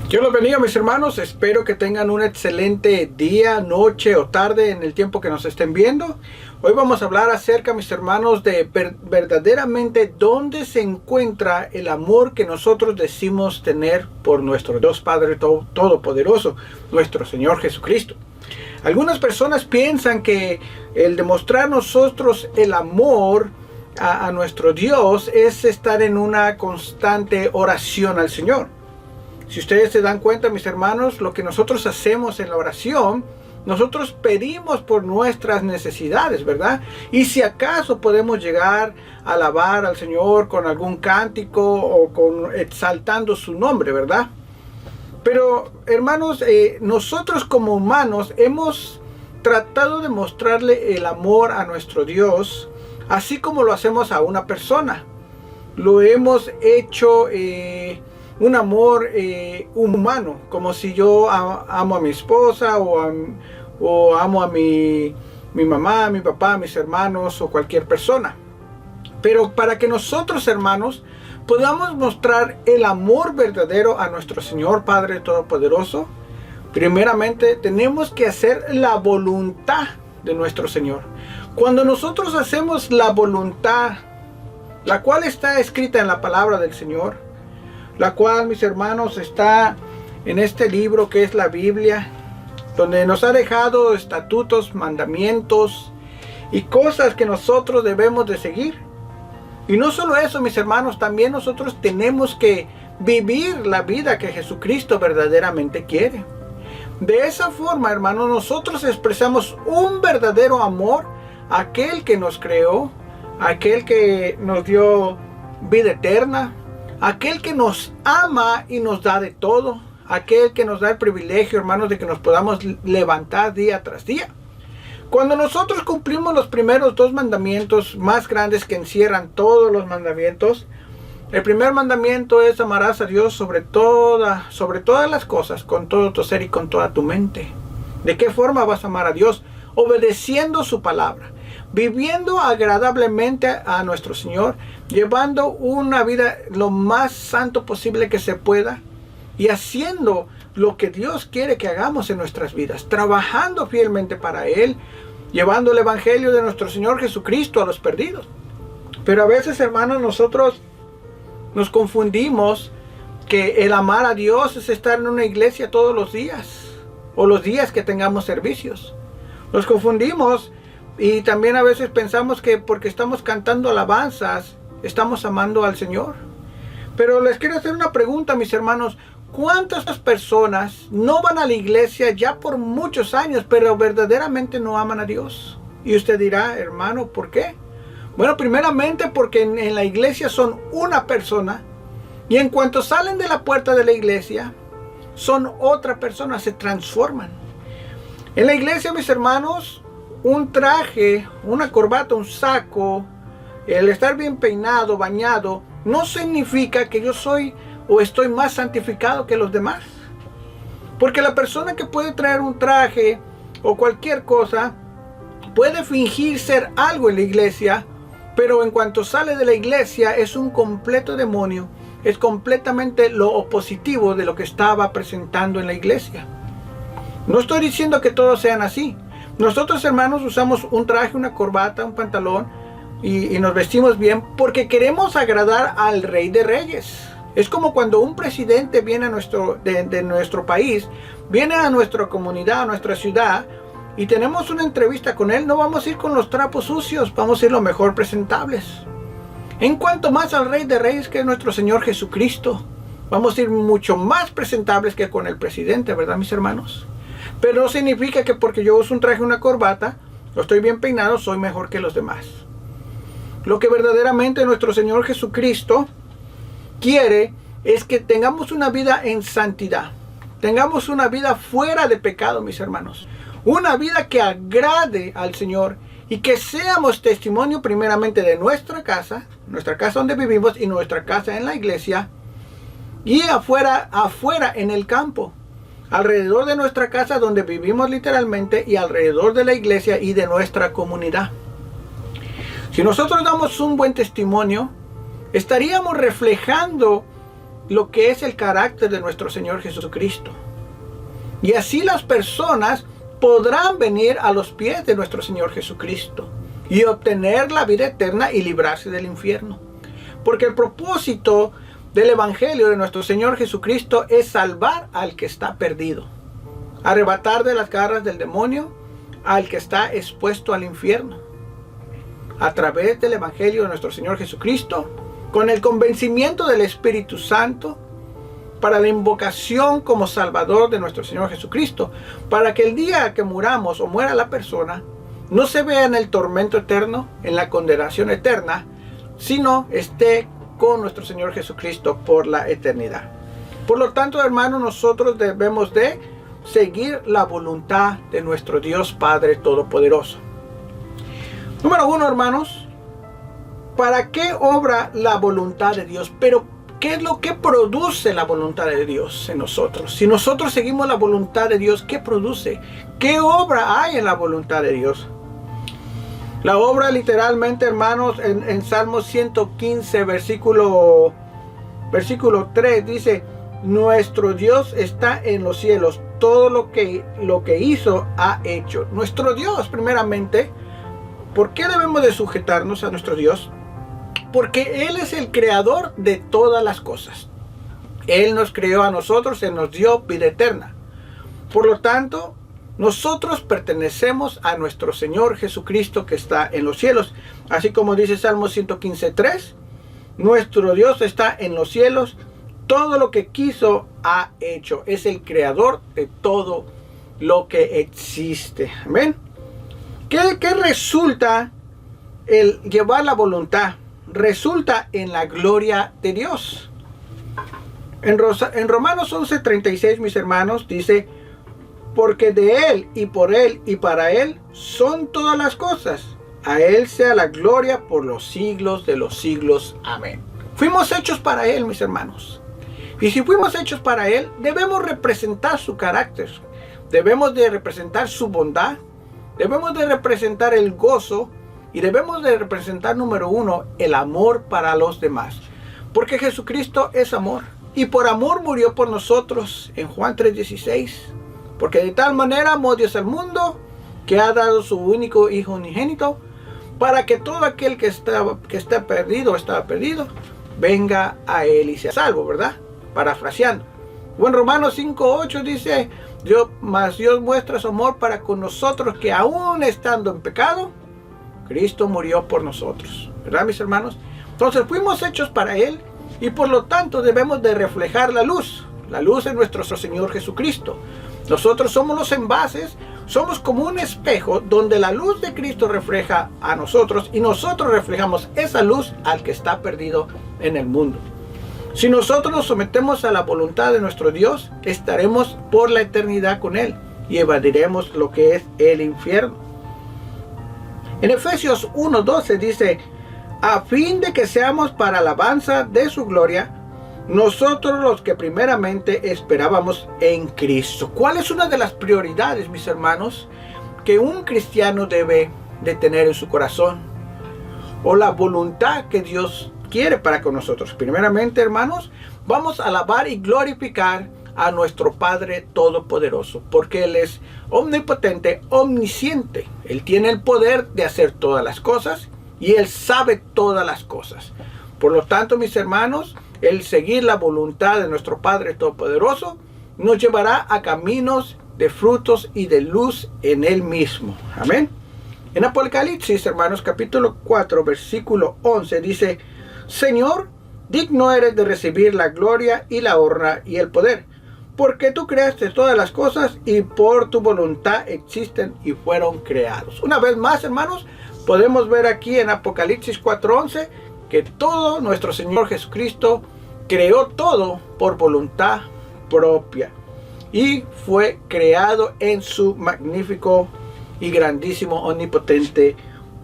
Dios los bendiga, mis hermanos. Espero que tengan un excelente día, noche o tarde en el tiempo que nos estén viendo. Hoy vamos a hablar acerca, mis hermanos, de verdaderamente dónde se encuentra el amor que nosotros decimos tener por nuestro Dios Padre Todopoderoso, nuestro Señor Jesucristo. Algunas personas piensan que el demostrar nosotros el amor a nuestro Dios es estar en una constante oración al Señor. Si ustedes se dan cuenta, mis hermanos, lo que nosotros hacemos en la oración, nosotros pedimos por nuestras necesidades, ¿verdad? Y si acaso podemos llegar a alabar al Señor con algún cántico o exaltando su nombre, ¿verdad? Pero, hermanos, nosotros como humanos hemos tratado de mostrarle el amor a nuestro Dios, así como lo hacemos a una persona. Lo hemos hecho un amor humano, como si yo amo a mi esposa o amo a mi mamá, mi papá, mis hermanos o cualquier persona. Pero para que nosotros, hermanos, podamos mostrar el amor verdadero a nuestro Señor Padre Todopoderoso, primeramente tenemos que hacer la voluntad de nuestro Señor. Cuando nosotros hacemos la voluntad, la cual está escrita en la palabra del Señor, la cual, mis hermanos, está en este libro que es la Biblia, donde nos ha dejado estatutos, mandamientos y cosas que nosotros debemos de seguir. Y no solo eso, mis hermanos, también nosotros tenemos que vivir la vida que Jesucristo verdaderamente quiere. De esa forma, hermanos, nosotros expresamos un verdadero amor a aquel que nos creó, a aquel que nos dio vida eterna, aquel que nos ama y nos da de todo, aquel que nos da el privilegio, hermanos, de que nos podamos levantar día tras día. Cuando nosotros cumplimos los primeros dos mandamientos más grandes que encierran todos los mandamientos, el primer mandamiento es: amarás a Dios sobre todas las cosas, con todo tu ser y con toda tu mente. ¿De qué forma vas a amar a Dios? Obedeciendo su palabra, viviendo agradablemente a nuestro Señor, llevando una vida lo más santo posible que se pueda y haciendo lo que Dios quiere que hagamos en nuestras vidas, trabajando fielmente para Él, llevando el Evangelio de nuestro Señor Jesucristo a los perdidos. Pero a veces, hermanos, nosotros nos confundimos que el amar a Dios es estar en una iglesia todos los días o los días que tengamos servicios. Nos confundimos y también a veces pensamos que porque estamos cantando alabanzas estamos amando al Señor. Pero les quiero hacer una pregunta, mis hermanos. ¿Cuántas personas no van a la iglesia ya por muchos años, pero verdaderamente no aman a Dios? Y usted dirá: hermano, ¿por qué? Bueno, primeramente porque en la iglesia son una persona y en cuanto salen de la puerta de la iglesia son otra persona, se transforman. En la iglesia, mis hermanos, un traje, una corbata, un saco, el estar bien peinado, bañado, no significa que yo soy o estoy más santificado que los demás. Porque la persona que puede traer un traje o cualquier cosa puede fingir ser algo en la iglesia, pero en cuanto sale de la iglesia es un completo demonio. Es completamente lo opositivo de lo que estaba presentando en la iglesia. No estoy diciendo que todos sean así. Nosotros, hermanos, usamos un traje, una corbata, un pantalón y nos vestimos bien porque queremos agradar al Rey de Reyes. Es como cuando un presidente viene a de nuestro país, viene a nuestra comunidad, a nuestra ciudad, y tenemos una entrevista con él. No vamos a ir con los trapos sucios, vamos a ir lo mejor presentables. En cuanto más al Rey de Reyes, que es nuestro Señor Jesucristo, vamos a ir mucho más presentables que con el presidente, ¿verdad, mis hermanos? Pero no significa que porque yo uso un traje, una corbata, o estoy bien peinado, soy mejor que los demás. Lo que verdaderamente nuestro Señor Jesucristo quiere es que tengamos una vida en santidad, tengamos una vida fuera de pecado, mis hermanos, una vida que agrade al Señor y que seamos testimonio primeramente de nuestra casa donde vivimos y nuestra casa en la iglesia, y afuera en el campo, alrededor de nuestra casa donde vivimos literalmente y alrededor de la iglesia y de nuestra comunidad. Si nosotros damos un buen testimonio, estaríamos reflejando lo que es el carácter de nuestro Señor Jesucristo. Y así las personas podrán venir a los pies de nuestro Señor Jesucristo y obtener la vida eterna y librarse del infierno. Porque el propósito del Evangelio de nuestro Señor Jesucristo es salvar al que está perdido, arrebatar de las garras del demonio al que está expuesto al infierno. A través del Evangelio de nuestro Señor Jesucristo, con el convencimiento del Espíritu Santo, para la invocación como Salvador de nuestro Señor Jesucristo, para que el día que muramos o muera la persona, no se vea en el tormento eterno, en la condenación eterna, sino esté con nuestro Señor Jesucristo por la eternidad. Por lo tanto, hermanos, nosotros debemos de seguir la voluntad de nuestro Dios Padre Todopoderoso. Número 1, hermanos, ¿para qué obra la voluntad de Dios? Pero ¿qué es lo que produce la voluntad de Dios en nosotros? Si nosotros seguimos la voluntad de Dios, ¿qué produce? ¿Qué obra hay en la voluntad de Dios? La obra literalmente, hermanos, en Salmo 115, versículo 3, dice: nuestro Dios está en los cielos, todo lo que hizo ha hecho. Nuestro Dios, primeramente, ¿por qué debemos de sujetarnos a nuestro Dios? Porque Él es el creador de todas las cosas. Él nos creó a nosotros, Él nos dio vida eterna. Por lo tanto, nosotros pertenecemos a nuestro Señor Jesucristo que está en los cielos. Así como dice Salmo 115:3, nuestro Dios está en los cielos, todo lo que quiso ha hecho. Es el creador de todo lo que existe. Amén. ¿Qué resulta el llevar la voluntad? Resulta en la gloria de Dios. En Romanos 11:36, mis hermanos, dice: porque de Él y por Él y para Él son todas las cosas. A Él sea la gloria por los siglos de los siglos. Amén. Fuimos hechos para Él, mis hermanos. Y si fuimos hechos para Él, debemos representar su carácter. Debemos de representar su bondad. Debemos de representar el gozo. Y debemos de representar, número 1, el amor para los demás. Porque Jesucristo es amor. Y por amor murió por nosotros en Juan 3:16. Porque de tal manera amó Dios al mundo, que ha dado su único Hijo unigénito, para que todo aquel que está perdido, venga a Él y sea salvo, ¿verdad? Parafraseando. O en Romanos 5:8 dice: mas Dios muestra su amor para con nosotros, que aún estando en pecado, Cristo murió por nosotros. ¿Verdad, mis hermanos? Entonces fuimos hechos para Él, y por lo tanto debemos de reflejar la luz. La luz es nuestro Señor Jesucristo. Nosotros somos los envases, somos como un espejo donde la luz de Cristo refleja a nosotros y nosotros reflejamos esa luz al que está perdido en el mundo. Si nosotros nos sometemos a la voluntad de nuestro Dios, estaremos por la eternidad con Él y evadiremos lo que es el infierno. En Efesios 1:12 dice: a fin de que seamos para alabanza de su gloria, nosotros los que primeramente esperábamos en Cristo. ¿Cuál es una de las prioridades, mis hermanos, que un cristiano debe de tener en su corazón? O la voluntad que Dios quiere para con nosotros. Primeramente, hermanos, vamos a alabar y glorificar a nuestro Padre Todopoderoso, porque Él es omnipotente, omnisciente. Él tiene el poder de hacer todas las cosas y Él sabe todas las cosas. Por lo tanto, mis hermanos, el seguir la voluntad de nuestro Padre Todopoderoso nos llevará a caminos de frutos y de luz en Él mismo. Amén. En Apocalipsis, hermanos, capítulo 4, versículo 11, dice: Señor, digno eres de recibir la gloria y la honra y el poder, porque tú creaste todas las cosas y por tu voluntad existen y fueron creados. Una vez más, hermanos, podemos ver aquí en Apocalipsis 4:11 que todo nuestro Señor Jesucristo creó todo por voluntad propia y fue creado en su magnífico y grandísimo omnipotente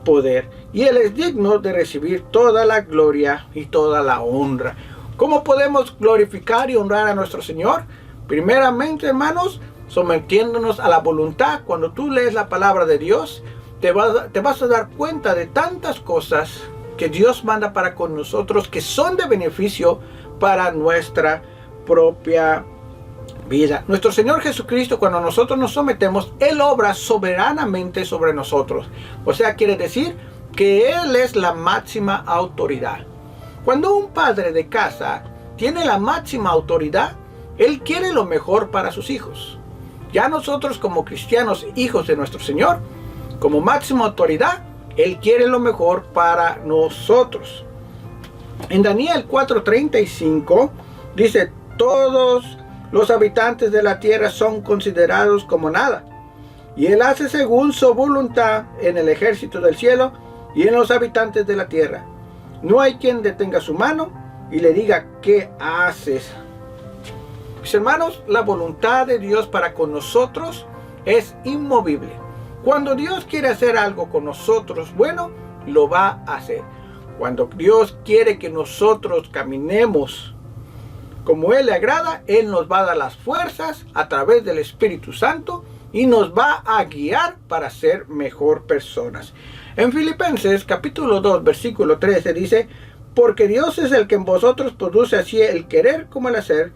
poder, y Él es digno de recibir toda la gloria y toda la honra. ¿Cómo podemos glorificar y honrar a nuestro Señor? Primeramente, hermanos, sometiéndonos a la voluntad. Cuando tú lees la palabra de Dios, te vas a dar cuenta de tantas cosas que Dios manda para con nosotros, que son de beneficio para nuestra propia vida. Nuestro Señor Jesucristo, cuando nosotros nos sometemos, Él obra soberanamente sobre nosotros. O sea, quiere decir que Él es la máxima autoridad. Cuando un padre de casa tiene la máxima autoridad, Él quiere lo mejor para sus hijos. Ya nosotros como cristianos, hijos de nuestro Señor, como máxima autoridad, Él quiere lo mejor para nosotros. En Daniel 4:35 dice: todos los habitantes de la tierra son considerados como nada, y Él hace según su voluntad en el ejército del cielo y en los habitantes de la tierra. No hay quien detenga su mano y le diga: ¿qué haces? Mis hermanos, la voluntad de Dios para con nosotros es inmovible. Cuando Dios quiere hacer algo con nosotros, bueno, lo va a hacer. Cuando Dios quiere que nosotros caminemos como Él le agrada, Él nos va a dar las fuerzas a través del Espíritu Santo y nos va a guiar para ser mejor personas. En Filipenses capítulo 2 versículo 13 dice: porque Dios es el que en vosotros produce así el querer como el hacer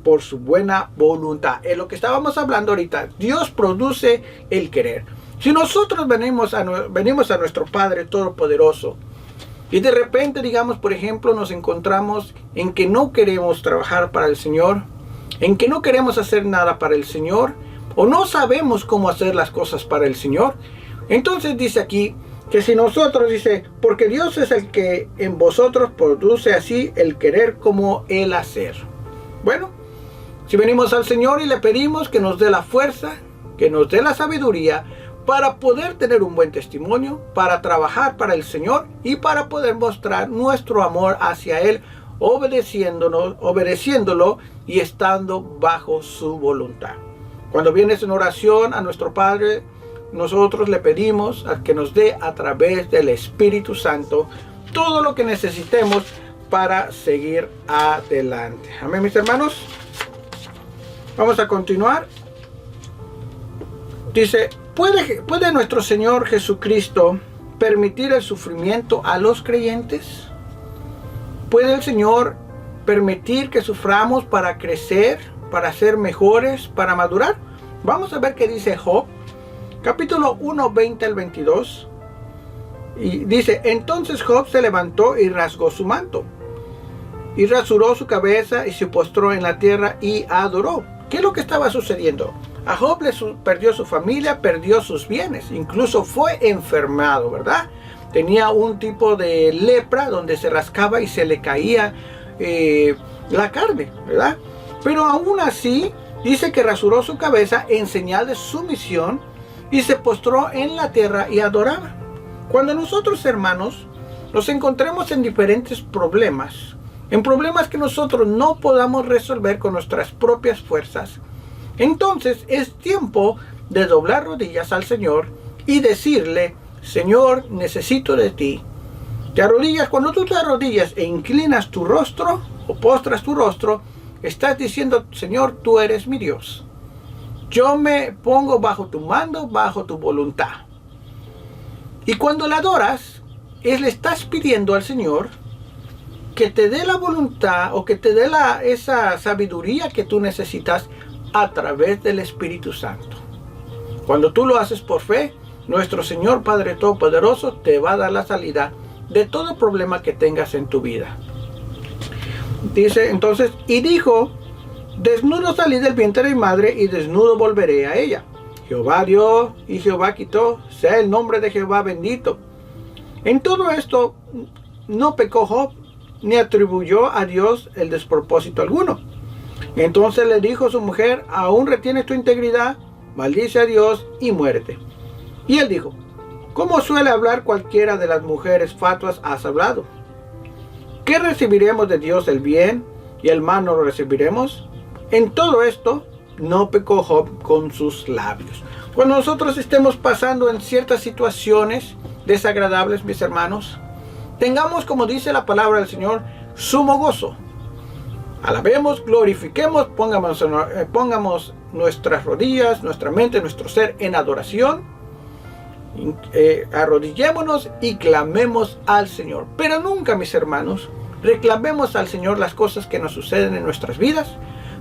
por su buena voluntad. Es lo que estábamos hablando ahorita. Dios produce el querer. Si nosotros venimos a nuestro Padre Todopoderoso y de repente, digamos, por ejemplo, nos encontramos en que no queremos trabajar para el Señor, en que no queremos hacer nada para el Señor, o no sabemos cómo hacer las cosas para el Señor, entonces dice aquí que si nosotros, dice, porque Dios es el que en vosotros produce así el querer como el hacer. Bueno, si venimos al Señor y le pedimos que nos dé la fuerza, que nos dé la sabiduría, para poder tener un buen testimonio, para trabajar para el Señor y para poder mostrar nuestro amor hacia Él, obedeciéndolo y estando bajo su voluntad. Cuando vienes en oración a nuestro Padre, nosotros le pedimos a que nos dé a través del Espíritu Santo todo lo que necesitemos para seguir adelante. Amén, mis hermanos. Vamos a continuar. Dice: ¿Puede nuestro Señor Jesucristo permitir el sufrimiento a los creyentes? ¿Puede el Señor permitir que suframos para crecer, para ser mejores, para madurar? Vamos a ver qué dice Job, capítulo 1, 20 al 22. Y dice: entonces Job se levantó y rasgó su manto, y rasuró su cabeza, y se postró en la tierra y adoró. ¿Qué es lo que estaba sucediendo? A Job perdió su familia, perdió sus bienes, incluso fue enfermado, ¿verdad? Tenía un tipo de lepra donde se rascaba y se le caía la carne, ¿verdad? Pero aún así, dice que rasuró su cabeza en señal de sumisión y se postró en la tierra y adoraba. Cuando nosotros, hermanos, nos encontremos en diferentes problemas, en problemas que nosotros no podamos resolver con nuestras propias fuerzas, entonces es tiempo de doblar rodillas al Señor y decirle: Señor, necesito de ti. Te arrodillas. Cuando tú te arrodillas e inclinas tu rostro o postras tu rostro, estás diciendo: Señor, tú eres mi Dios. Yo me pongo bajo tu mando, bajo tu voluntad. Y cuando le adoras, le estás pidiendo al Señor que te dé la voluntad o que te dé esa sabiduría que tú necesitas a través del Espíritu Santo. Cuando tú lo haces por fe, nuestro Señor Padre Todopoderoso te va a dar la salida de todo problema que tengas en tu vida. Dice entonces: y dijo: desnudo salí del vientre de mi madre y desnudo volveré a ella. Jehová dio y Jehová quitó, sea el nombre de Jehová bendito. En todo esto no pecó Job, ni atribuyó a Dios el despropósito alguno. Entonces le dijo su mujer: ¿aún retienes tu integridad? Maldice a Dios y muérete. Y él dijo: ¿cómo suele hablar cualquiera de las mujeres fatuas has hablado? ¿Qué recibiremos de Dios el bien y el mal no lo recibiremos? En todo esto no pecó Job con sus labios. Cuando nosotros estemos pasando en ciertas situaciones desagradables, mis hermanos, tengamos, como dice la palabra del Señor, sumo gozo. Alabemos, glorifiquemos, pongamos nuestras rodillas, nuestra mente, nuestro ser en adoración. Arrodillémonos y clamemos al Señor. Pero nunca, mis hermanos, reclamemos al Señor las cosas que nos suceden en nuestras vidas,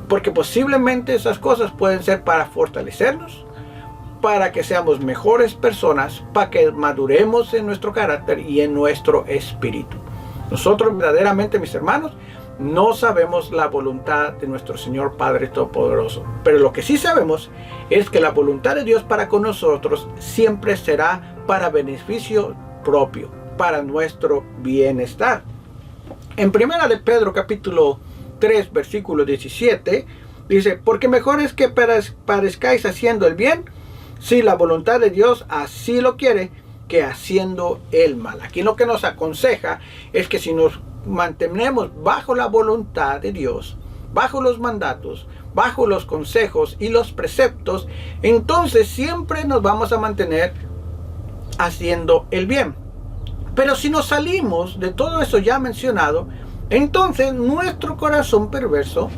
porque posiblemente esas cosas pueden ser para fortalecernos, para que seamos mejores personas, para que maduremos en nuestro carácter y en nuestro espíritu. Nosotros verdaderamente, mis hermanos, no sabemos la voluntad de nuestro Señor Padre Todopoderoso, pero lo que sí sabemos es que la voluntad de Dios para con nosotros siempre será para beneficio propio, para nuestro bienestar. En primera de Pedro capítulo 3 versículo 17 dice: porque mejor es que parezcáis haciendo el bien, si la voluntad de Dios así lo quiere, que haciendo el mal. Aquí lo que nos aconseja es que si nos mantenemos bajo la voluntad de Dios, bajo los mandatos, bajo los consejos y los preceptos, entonces siempre nos vamos a mantener haciendo el bien. Pero si nos salimos de todo eso ya mencionado, entonces nuestro corazón perverso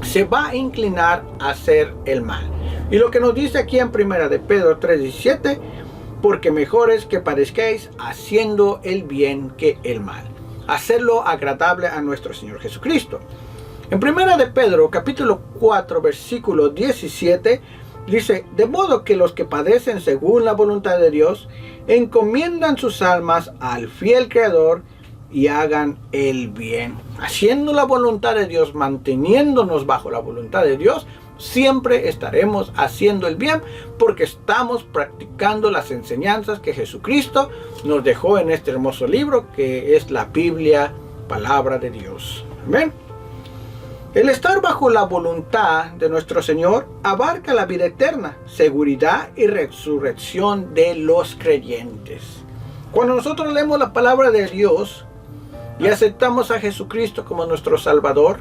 se va a inclinar a hacer el mal. Y lo que nos dice aquí en primera de Pedro 3:17: porque mejor es que parezcáis haciendo el bien que el mal, hacerlo agradable a nuestro Señor Jesucristo. En primera de Pedro capítulo 4 versículo 17 dice: de modo que los que padecen según la voluntad de Dios encomiendan sus almas al fiel Creador y hagan el bien. Haciendo la voluntad de Dios, manteniéndonos bajo la voluntad de Dios, siempre estaremos haciendo el bien, porque estamos practicando las enseñanzas que Jesucristo nos dejó en este hermoso libro que es la Biblia, palabra de Dios. Amén. El estar bajo la voluntad de nuestro Señor abarca la vida eterna, seguridad y resurrección de los creyentes. Cuando nosotros leemos la palabra de Dios y aceptamos a Jesucristo como nuestro Salvador,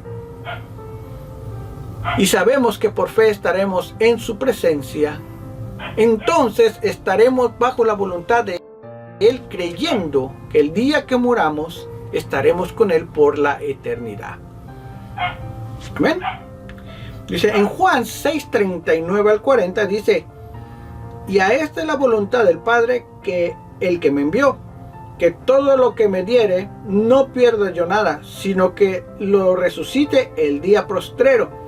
y sabemos que por fe estaremos en su presencia, entonces estaremos bajo la voluntad de Él, creyendo que el día que muramos estaremos con Él por la eternidad. Amén. Dice en Juan 6:39 al 40, dice: y a esta es la voluntad del Padre, que el que me envió, que todo lo que me diere no pierda yo nada, sino que lo resucite el día postrero.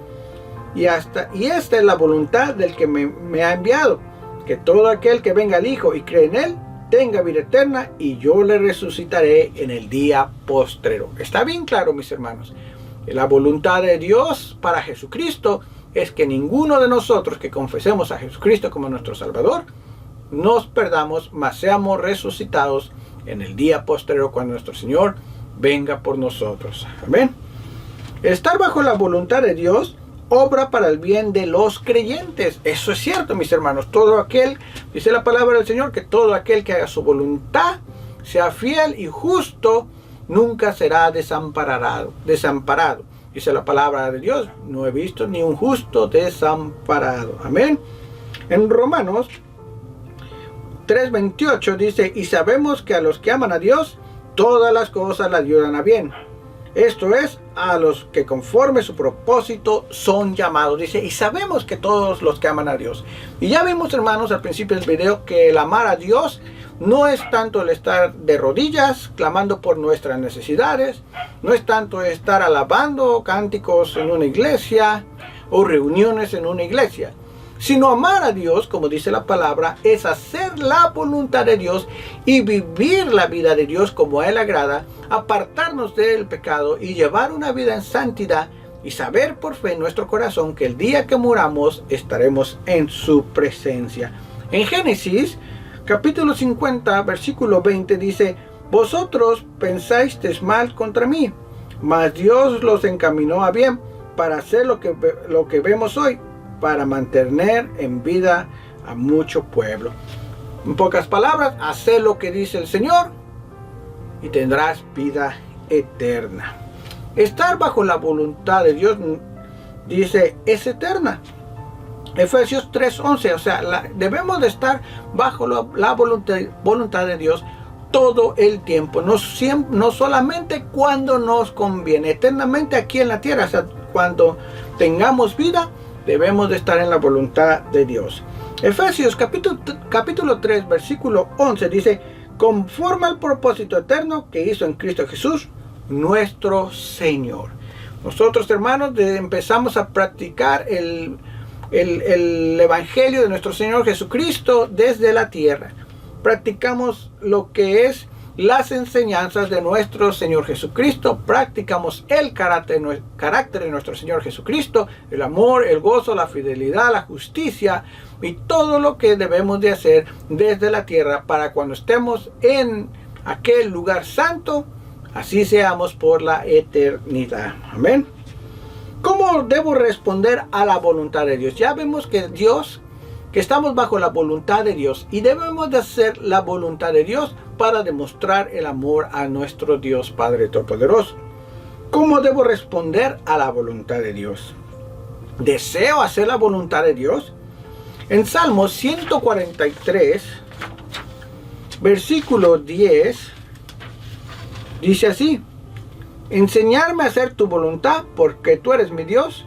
Y esta es la voluntad del que me ha enviado, que todo aquel que venga al Hijo y cree en Él tenga vida eterna, y yo le resucitaré en el día postrero. Está bien claro, mis hermanos. La voluntad de Dios para Jesucristo es que ninguno de nosotros que confesemos a Jesucristo como nuestro Salvador nos perdamos, mas seamos resucitados en el día postrero, cuando nuestro Señor venga por nosotros. Amén. Estar bajo la voluntad de Dios obra para el bien de los creyentes. Eso es cierto, mis hermanos. Todo aquel, dice la palabra del Señor, que todo aquel que haga su voluntad, sea fiel y justo, nunca será desamparado. Dice la palabra de Dios: no he visto ni un justo desamparado. Amén. En Romanos 3:28 dice: y sabemos que a los que aman a Dios, todas las cosas le ayudan a bien. Esto es, a los que conforme su propósito son llamados. Dice, y sabemos que todos los que aman a Dios. Y ya vimos, hermanos, al principio del video, que el amar a Dios no es tanto el estar de rodillas clamando por nuestras necesidades, no es tanto estar alabando cánticos en una iglesia o reuniones en una iglesia, sino amar a Dios, como dice la palabra, es hacer la voluntad de Dios y vivir la vida de Dios como a Él agrada, apartarnos del pecado y llevar una vida en santidad, y saber por fe en nuestro corazón que el día que muramos estaremos en su presencia. En Génesis capítulo 50 versículo 20 dice: vosotros pensasteis mal contra mí, mas Dios los encaminó a bien para hacer lo que vemos hoy, para mantener en vida a mucho pueblo. En pocas palabras, hacer lo que dice el Señor y tendrás vida eterna. Estar bajo la voluntad de Dios, dice, es eterna. Efesios 3:11, o sea, debemos de estar bajo la voluntad de Dios todo el tiempo, no solamente cuando nos conviene, eternamente aquí en la tierra. O sea, cuando tengamos vida, debemos de estar en la voluntad de Dios. Efesios capítulo 3 versículo 11 dice: conforme al propósito eterno que hizo en Cristo Jesús nuestro Señor. Nosotros, hermanos, empezamos a practicar el Evangelio de nuestro Señor Jesucristo desde la tierra. Practicamos lo que es las enseñanzas de nuestro Señor Jesucristo, practicamos el carácter de nuestro Señor Jesucristo, el amor, el gozo, la fidelidad, la justicia y todo lo que debemos de hacer desde la tierra para cuando estemos en aquel lugar santo, así seamos por la eternidad. Amén. ¿Cómo debo responder a la voluntad de Dios? Ya vemos que estamos bajo la voluntad de Dios y debemos de hacer la voluntad de Dios para demostrar el amor a nuestro Dios Padre Todopoderoso. ¿Cómo debo responder a la voluntad de Dios? ¿Deseo hacer la voluntad de Dios? En Salmos 143, versículo 10, dice así: enseñarme a hacer tu voluntad, porque tú eres mi Dios.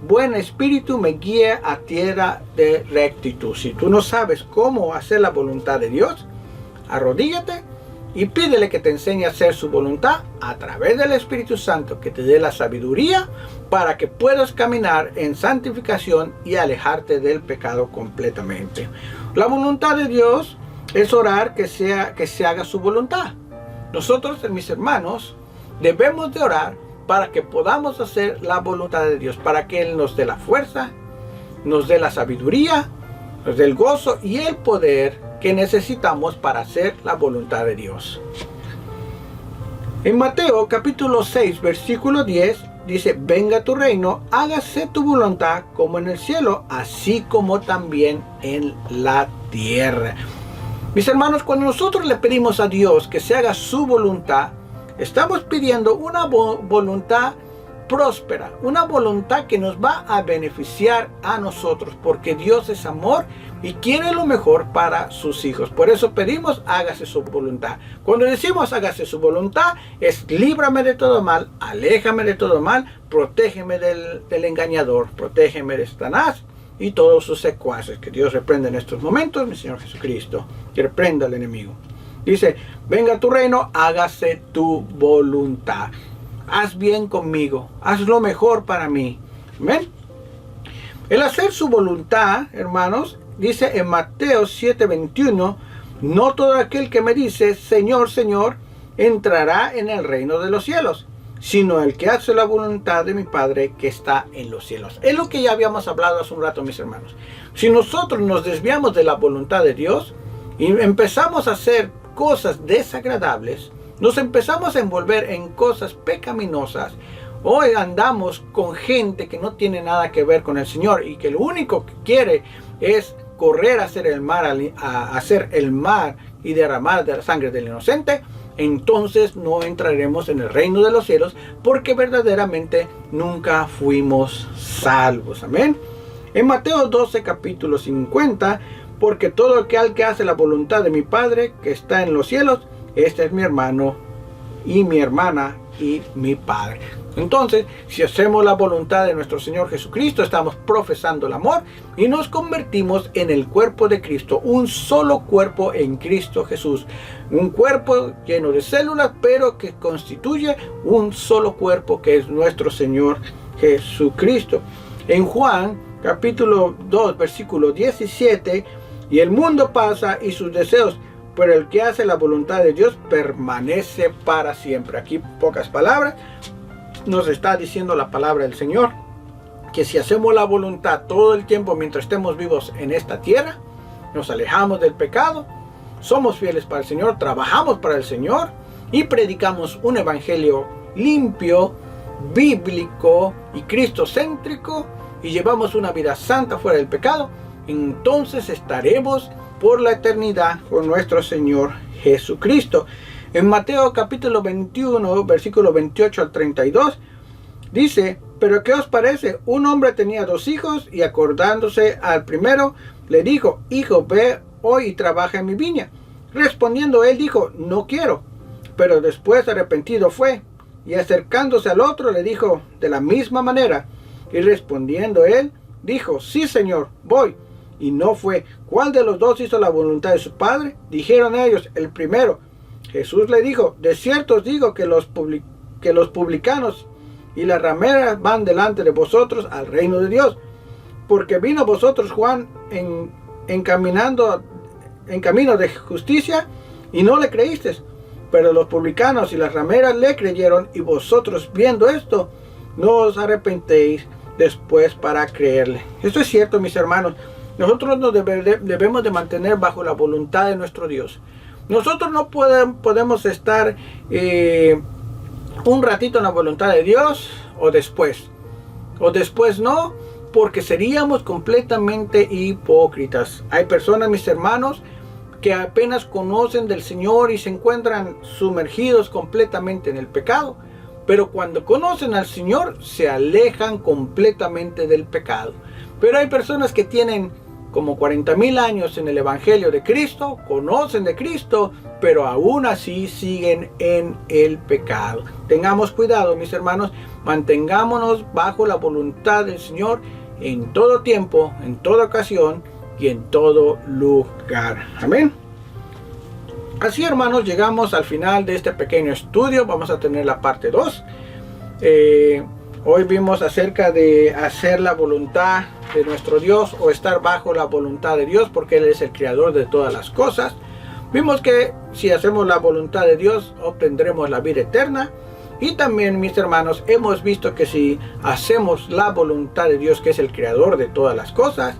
Buen espíritu me guía a tierra de rectitud. Si tú no sabes cómo hacer la voluntad de Dios, arrodíllate y pídele que te enseñe a hacer su voluntad a través del Espíritu Santo, que te dé la sabiduría para que puedas caminar en santificación y alejarte del pecado completamente. La voluntad de Dios es orar que se haga su voluntad. Nosotros, mis hermanos, debemos de orar para que podamos hacer la voluntad de Dios, para que Él nos dé la fuerza, nos dé la sabiduría, nos dé el gozo y el poder que necesitamos para hacer la voluntad de Dios. En Mateo capítulo 6, versículo 10, dice: venga tu reino, hágase tu voluntad como en el cielo, así como también en la tierra. Mis hermanos, cuando nosotros le pedimos a Dios que se haga su voluntad, estamos pidiendo una voluntad próspera, una voluntad que nos va a beneficiar a nosotros, porque Dios es amor y quiere lo mejor para sus hijos. Por eso pedimos: hágase su voluntad. Cuando decimos hágase su voluntad, es líbrame de todo mal, aléjame de todo mal, protégeme del engañador, protégeme de Satanás y todos sus secuaces. Que Dios reprenda en estos momentos, mi Señor Jesucristo, que reprenda al enemigo. Dice: venga tu reino, hágase tu voluntad. Haz bien conmigo, haz lo mejor para mí. Amén. El hacer su voluntad, hermanos, dice en Mateo 7:21: no todo aquel que me dice Señor, Señor, entrará en el reino de los cielos, sino el que hace la voluntad de mi Padre que está en los cielos. Es lo que ya habíamos hablado hace un rato, mis hermanos. Si nosotros nos desviamos de la voluntad de Dios y empezamos a hacer cosas desagradables, nos empezamos a envolver en cosas pecaminosas, hoy andamos con gente que no tiene nada que ver con el Señor y que lo único que quiere es correr a hacer el mal, y derramar de la sangre del inocente, entonces no entraremos en el reino de los cielos, porque verdaderamente nunca fuimos salvos. Amén. En Mateo 12, capítulo 50, porque todo aquel que hace la voluntad de mi Padre que está en los cielos, este es mi hermano y mi hermana y mi Padre. Entonces, si hacemos la voluntad de nuestro Señor Jesucristo, estamos profesando el amor y nos convertimos en el cuerpo de Cristo, un solo cuerpo en Cristo Jesús, un cuerpo lleno de células, pero que constituye un solo cuerpo, que es nuestro Señor Jesucristo. En Juan capítulo 2, versículo 17, y el mundo pasa y sus deseos, pero el que hace la voluntad de Dios permanece para siempre. Aquí pocas palabras. Nos está diciendo la palabra del Señor que si hacemos la voluntad todo el tiempo mientras estemos vivos en esta tierra, nos alejamos del pecado, somos fieles para el Señor, trabajamos para el Señor y predicamos un evangelio limpio, bíblico y cristocéntrico, y llevamos una vida santa fuera del pecado, entonces estaremos por la eternidad con nuestro Señor Jesucristo. En Mateo capítulo 21, versículo 28 al 32, dice: pero ¿qué os parece? Un hombre tenía 2 hijos, y acordándose al primero, le dijo: hijo, ve hoy y trabaja en mi viña. Respondiendo él dijo: no quiero. Pero después arrepentido fue, y acercándose al otro le dijo de la misma manera. Y respondiendo él, dijo: sí, Señor, voy. Y no fue. ¿Cuál de los dos hizo la voluntad de su padre? Dijeron ellos: el primero. Jesús le dijo: de cierto os digo que los que los publicanos y las rameras van delante de vosotros al reino de Dios. Porque vino a vosotros Juan en camino de justicia y no le creísteis. Pero los publicanos y las rameras le creyeron, y vosotros, viendo esto, no os arrepentéis después para creerle. Esto es cierto, mis hermanos. Nosotros nos debemos de mantener bajo la voluntad de nuestro Dios. Nosotros no podemos estar un ratito en la voluntad de Dios o después no, porque seríamos completamente hipócritas. Hay personas, mis hermanos, que apenas conocen del Señor y se encuentran sumergidos completamente en el pecado, pero cuando conocen al Señor se alejan completamente del pecado. Pero hay personas que tienen como 40,000 años en el Evangelio de Cristo, conocen de Cristo, pero aún así siguen en el pecado. Tengamos cuidado, mis hermanos, mantengámonos bajo la voluntad del Señor en todo tiempo, en toda ocasión y en todo lugar. Amén. Así, hermanos, llegamos al final de este pequeño estudio. Vamos a tener la parte 2. Hoy vimos acerca de hacer la voluntad de nuestro Dios, o estar bajo la voluntad de Dios, porque Él es el creador de todas las cosas. Vimos que si hacemos la voluntad de Dios obtendremos la vida eterna. Y también, mis hermanos, hemos visto que si hacemos la voluntad de Dios, que es el creador de todas las cosas,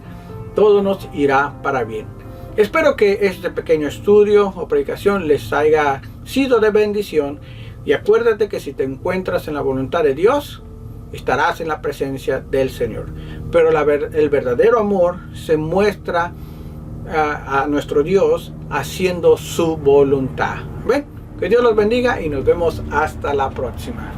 todo nos irá para bien. Espero que este pequeño estudio o predicación les haya sido de bendición. Y acuérdate que si te encuentras en la voluntad de Dios, estarás en la presencia del Señor. Pero el verdadero amor se muestra a nuestro Dios haciendo su voluntad. ¿Ven? Que Dios los bendiga y nos vemos hasta la próxima.